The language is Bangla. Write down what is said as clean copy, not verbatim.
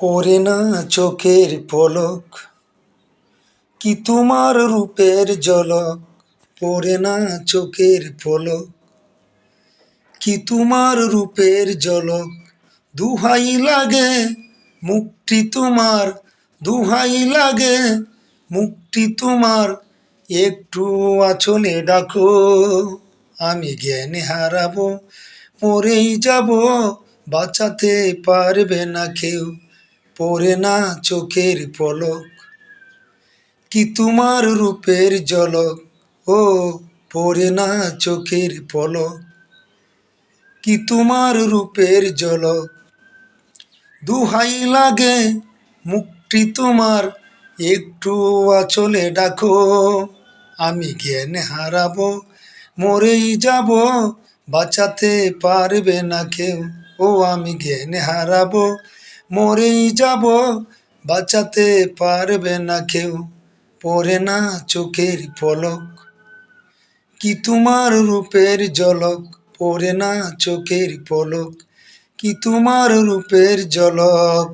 পড়ে না চোখের পলক, কি তোমার রূপের ঝলক। পড়ে না চোখের পলক, কি তোমার রূপের ঝলক। দুহাই লাগে মুক্তি তোমার, দুহাই লাগে মুক্তি তোমার। একটু আঁচলে ডাকো, আমি জ্ঞান হারাবো, মরেই যাব, বাঁচাতে পারবে না কেউ। পড়ে না চোখের পলক, কি তোমার রূপের ঝলক। ও পড়ে না চোখের পলক, কি তোমার রূপের ঝলক। দুহাই লাগে মুক্তি তোমার, একটু আঁচলে ডাকো, আমি জ্ঞান হারাবো, মরেই যাব, বাঁচাতে পারবে না কেউ। ও আমি জ্ঞান হারাবো, মরেই যাব, বাঁচাতে পারবে না কেউ। পড়ে না চোখের পলক, কি তোমার রূপের ঝলক। পড়ে না চোখের পলক, কি তোমার রূপের ঝলক।